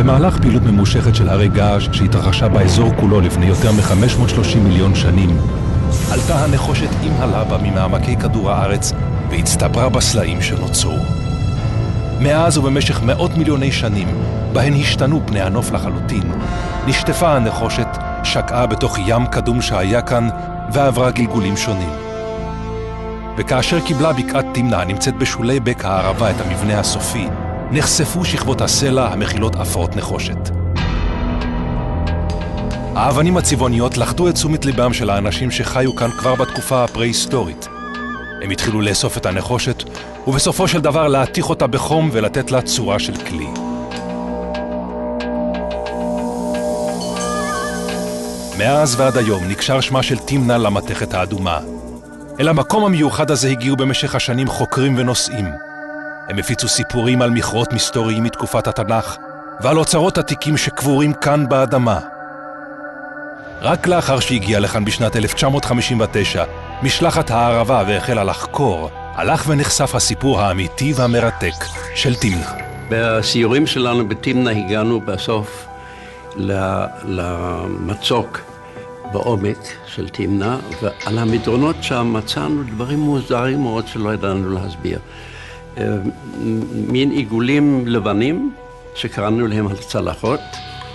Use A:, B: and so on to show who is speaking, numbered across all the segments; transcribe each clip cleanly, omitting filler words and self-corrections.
A: במהלך פעילות ממושכת של הרי געש שהתרחשה באזור כולו לפני יותר מ-530 מיליון שנים, עלתה הנחושת עם הלבה ממעמקי כדור הארץ והצטברה בסלעים שנוצרו. מאז ובמשך מאות מיליוני שנים, בהן השתנו פני הנוף לחלוטין, נשטפה הנחושת, שקעה בתוך ים קדום שהיה כאן ועברה גלגולים שונים. וכאשר קיבלה בקעת תמנע נמצאת בשולי בק הערבה את המבנה הסופי, נחשפו שכבות הסלע המכילות אפרות נחושת. האבנים הצבעוניות לחדו את תשומת ליבם של האנשים שחיו כאן כבר בתקופה הפרה-היסטורית. הם התחילו לאסוף את הנחושת, ובסופו של דבר להתיך אותה בחום ולתת לה צורה של כלי. מאז ועד היום נקשר שמה של תמנע למתכת האדומה. אל המקום המיוחד הזה הגיעו במשך השנים חוקרים ונוסעים. הם הפיצו סיפורים על מכרות מסתוריים מתקופת התנ"ך, ועל אוצרות עתיקים שקבורים כאן באדמה. רק לאחר שהגיע לכאן בשנת 1959, משלחת הערבה והחלה לחקור, הלך ונחשף הסיפור האמיתי והמרתק של תמנע.
B: בסיורים שלנו בתמנע הגענו בסוף למצוק בעומק של תמנע, ועל המדרונות שם מצאנו דברים מוזרים מאוד שלא ידענו להסביר. מין עיגולים לבנים שקראנו להם הצלחות.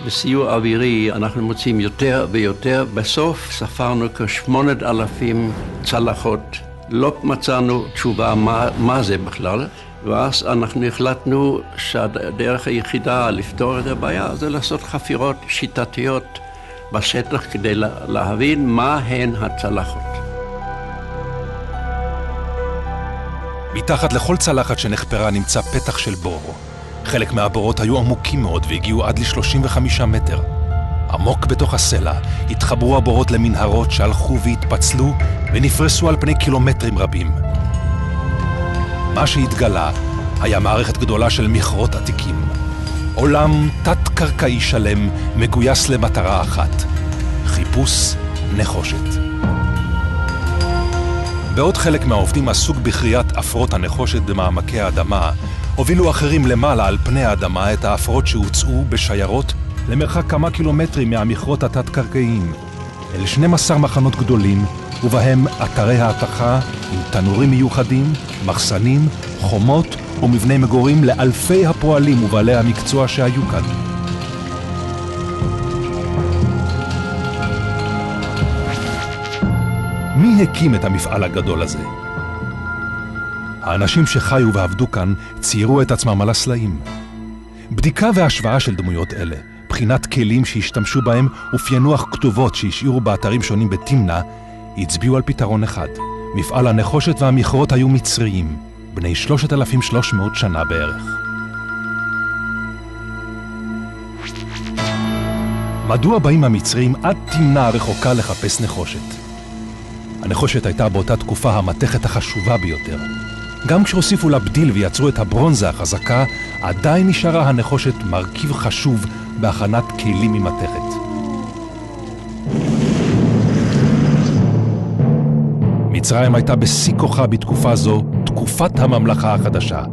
B: בסיור אווירי אנחנו מוצאים יותר ויותר. בסוף ספרנו כ8,000 צלחות. לא מצאנו תשובה מה זה בכלל. ואז אנחנו החלטנו שהדרך היחידה לפתור את הבעיה זה לעשות חפירות שיטתיות בשטח כדי להבין מה הן הצלחות.
A: מתחת לכל צלחת שנחפרה נמצא פתח של בור. חלק מהבורות היו עמוקים מאוד והגיעו עד ל35 מטר. עמוק בתוך הסלע התחברו הבורות למנהרות שהלכו והתפצלו ונפרסו על פני קילומטרים רבים. מה שהתגלה היה מערכת גדולה של מכרות עתיקים. עולם תת-קרקעי שלם מגויס למטרה אחת, חיפוש נחושת. בעוד חלק מהעובדים עסוק בכריית אפרות הנחושת במעמקי האדמה, הובילו אחרים למעלה על פני האדמה את האפרות שהוצאו בשיירות למרחק כמה קילומטרים מהמכרות התת-קרקעיים, אל 12 מחנות גדולים, ובהם אתרי ההתכה עם תנורים מיוחדים, מחסנים, חומות ומבני מגורים לאלפי הפועלים ובעלי המקצוע שהיו כאן. מי הקים את המפעל הגדול הזה? האנשים שחיו ועבדו כאן ציירו את עצמם על הסלעים. בדיקה והשוואה של דמויות אלה, בחינת כלים שהשתמשו בהם ופענוח כתובות שהשאירו באתרים שונים בתמנע, הצביעו על פתרון אחד. מפעל הנחושת והמכרות היו מצריים, בני 3,300 שנה בערך. מדוע באים המצרים עד תמנע רחוקה לחפש נחושת? הנחושת הייתה באותה תקופה המתכת החשובה ביותר. גם כשהוסיפו לה בדיל ויצרו את הברונזה החזקה, עדיין נשארה הנחושת מרכיב חשוב בהכנת כלים ממתכת. מצרים הייתה בשיא כוחה בתקופה זו, תקופת הממלכה החדשה.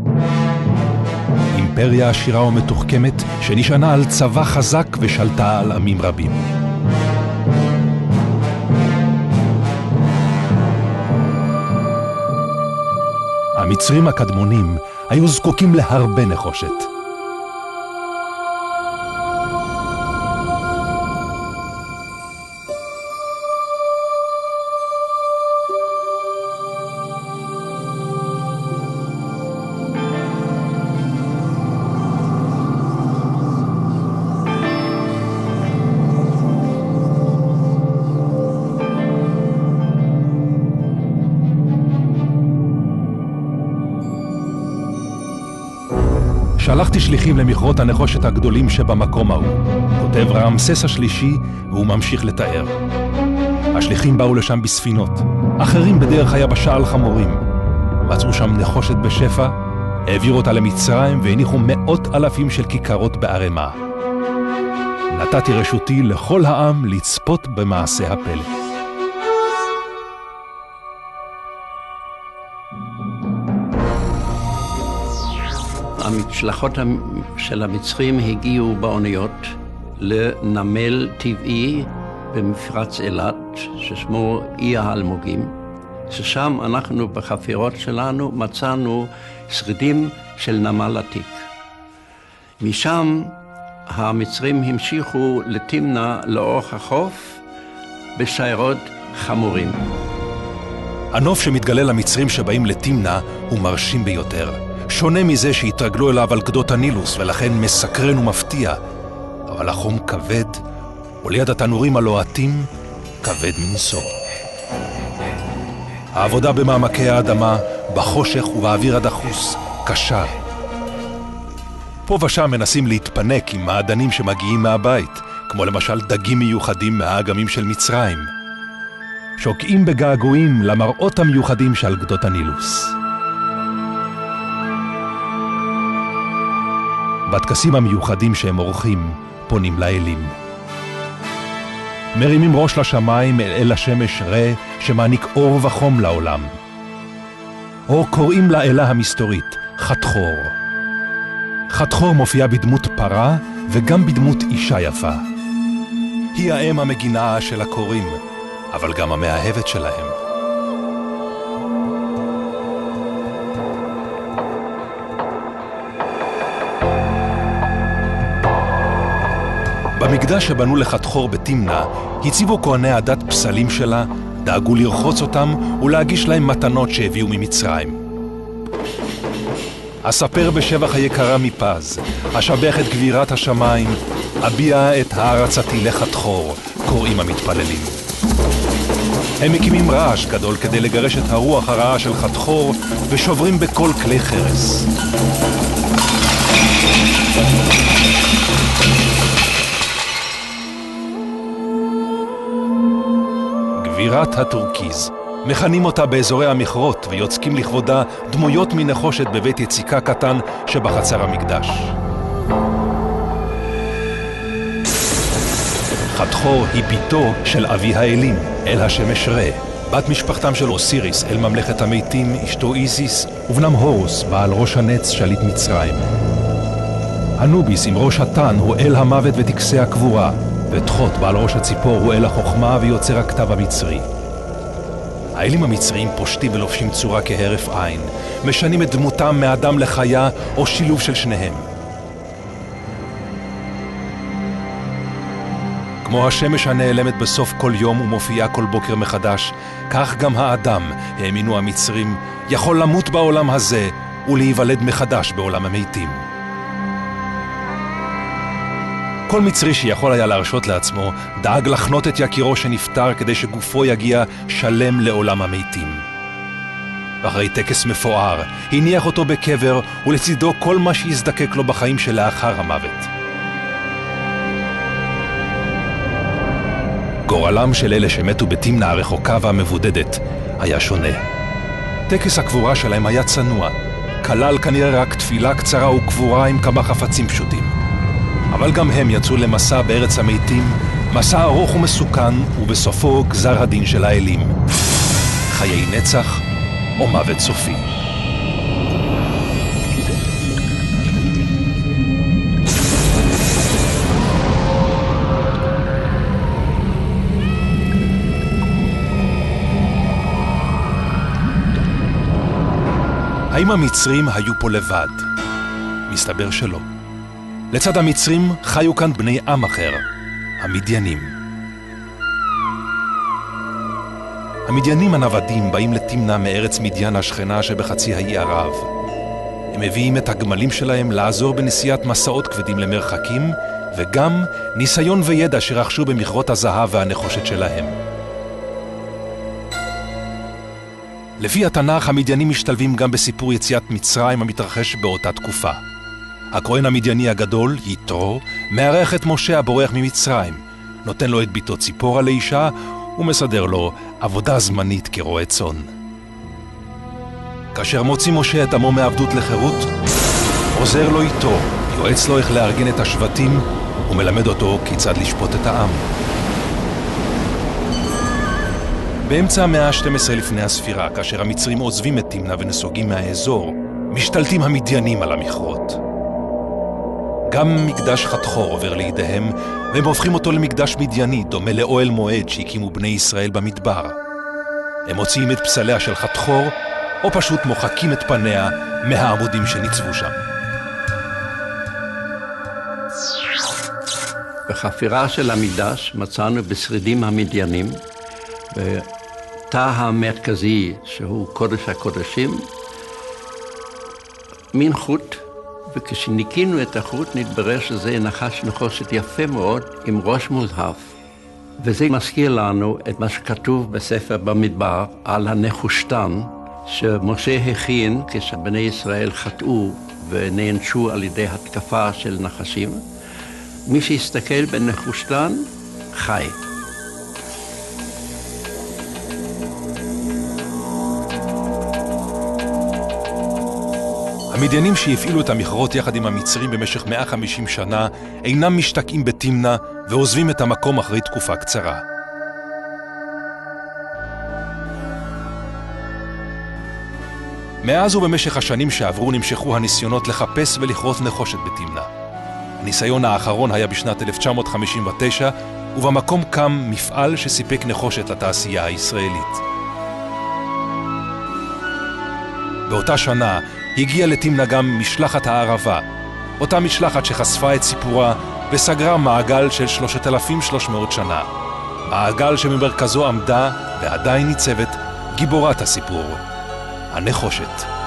A: אימפריה עשירה ומתוחכמת שנשענה על צבא חזק ושלטה על עמים רבים. המצרים הקדמונים היו זקוקים להרבה נחושת. שלחתי שליחים למכרות הנחושת הגדולים שבמקום ההוא, כותב רעמסס השלישי, והוא ממשיך לתאר. השליחים באו לשם בספינות, אחרים בדרך היבשה על חמורים. מצאו שם נחושת בשפע, העבירו אותה למצרים והניחו 100,000 של כיכרות בערימה. נתתי רשותי לכל העם לצפות במעשה הפלא.
B: המשלחות של המצרים הגיעו באוניות לנמל טבעי במפרץ אילת, ששמו אי האלמוגים, ששם אנחנו בחפירות שלנו מצאנו שרידים של נמל עתיק. משם המצרים המשיכו לתמנה לאורך החוף בשיירות חמורים.
A: הנוף שמתגלה למצרים שבאים לתמנה הוא מרשים ביותר. שונה מזה שהתרגלו אליו על גדות הנילוס ולכן מסקרן ומפתיע. אבל החום כבד, וליד התנורים הלוהטים כבד מנשוא. העבודה במעמקי האדמה, בחושך ובאוויר הדחוס, קשה. פה ושם מנסים להתפנק עם מעדנים שמגיעים מהבית, כמו למשל דגים מיוחדים מהאגמים של מצרים. שוקעים בגעגועים למראות המיוחדים שעל גדות הנילוס. בטקסים המיוחדים שהם עורכים, פונים לאלים. מרימים ראש לשמיים אל השמש רע שמעניק אור וחום לעולם. או קוראים לאלה המסתורית, חתחור. חתחור מופיעה בדמות פרה וגם בדמות אישה יפה. היא האם המגינה של הקוראים, אבל גם המאהבת שלהם. במקדש שבנו לחתחור בתמנה, הציבו כהני הדת פסלים שלה, דאגו לרחוץ אותם ולהגיש להם מתנות שהביאו ממצרים. אספר בשבח היקרה מפז, אשבח את גבירת השמיים, אביע את הערצתי לחתחור, קוראים המתפללים. הם מקימים רעש גדול כדי לגרש את הרוח הרעה של חתחור ושוברים בכל כלי חרס. גבירת הטורקיז, מכנים אותה באזורי המכרות ויוצקים לכבודה דמויות מנחושת בבית יציקה קטן שבחצר המקדש. חתחור היא ביתו של אבי האלים, אל השמש רע, בת משפחתם של אוסיריס אל ממלכת המתים, אשתו איסיס, ובנם הורוס, בעל ראש הנץ שליט מצרים. אנוביס עם ראש התן הוא אל המוות וטקסי הקבורה, ותחות בעל ראש הציפור הוא אל החוכמה ויוצר הכתב המצרי. האלים המצריים פושטים ולובשים צורה כהרף עין, משנים את דמותם מאדם לחיה או שילוב של שניהם. כמו השמש הנעלמת בסוף כל יום ומופיעה כל בוקר מחדש, כך גם האדם, האמינו המצרים, יכול למות בעולם הזה ולהיוולד מחדש בעולם המתים. כל מצרי שיכול היה להרשות לעצמו, דאג לחנות את יקירו שנפטר כדי שגופו יגיע שלם לעולם המתים. ואחרי טקס מפואר, הניח אותו בקבר ולצידו כל מה שיזדקק לו בחיים שלאחר המוות. גורלם של אלה שמתו בתמנה הרחוקה והמבודדת היה שונה. טקס הקבורה שלהם היה צנוע, כלל כנראה רק תפילה קצרה וקבורה עם כמה חפצים פשוטים. אבל גם הם יצאו למסע בארץ המתים, מסע ארוך ומסוכן, ובסופו גזר הדין של האלים. חיי נצח או מוות סופי. האם המצרים היו פה לבד? מסתבר שלא. לצד המצרים חיו כאן בני עם אחר, המדיינים. המדיינים הנוודים באים לתמנה מארץ מדיין השכנה שבחצי האי ערב. הם מביאים את הגמלים שלהם לעזור בנסיעת מסעות כבדים למרחקים, וגם ניסיון וידע שרכשו במכרות הזהב והנחושת שלהם. לפי התנ"ך, המדיינים משתלבים גם בסיפור יציאת מצרים המתרחש באותה תקופה. הכהן המדייני הגדול, יתרו, מארח את משה הבורח ממצרים, נותן לו את ביתו ציפורה לאישה ומסדר לו עבודה זמנית כרועה צאן. כאשר מוציא משה את עמו מעבדות לחירות, עוזר לו יתרו, יועץ לו איך לארגן את השבטים ומלמד אותו כיצד לשפוט את העם. באמצע המאה ה-12 לפני הספירה, כאשר המצרים עוזבים את תמנה ונסוגים מהאזור, משתלטים המדיינים על המכרות. גם מקדש חתחור עובר לידיהם, והם הופכים אותו למקדש מדייני, דומה לאוהל מועד שהקימו בני ישראל במדבר. הם מוציאים את פסליה של חתחור, או פשוט מוחקים את פניה מהעמודים שניצבו שם.
B: בחפירה של המקדש מצאנו בשרידים המדיינים, בתא המרכזי שהוא קודש הקודשים, מין חוט, וכשניקינו את החוט נתברר שזה נחושת יפה מאוד עם ראש מוזהב. וזה מזכיר לנו את מה שכתוב בספר במדבר על הנחושתן שמשה הכין כשבני ישראל חטאו ונענשו על ידי התקפה של נחשים. מי שיסתכל בנחושתן חי.
A: המדיינים שהפעילו את המכרות יחד עם המצרים במשך 150 שנה אינם משתקעים בתמנה ועוזבים את המקום אחרי תקופה קצרה. מאז ובמשך השנים שעברו נמשכו הניסיונות לחפש ולכרות נחושת בתמנה. הניסיון האחרון היה בשנת 1959, ובמקום קם מפעל שסיפק נחושת לתעשייה הישראלית. באותה שנה הגיעה לתמנה גם משלחת הערבה, אותה משלחת שחשפה את סיפורה וסגרה מעגל של 3,300 שנה. מעגל שממרכזו עמדה ועדיין ניצבת גיבורת הסיפור, הנחושת.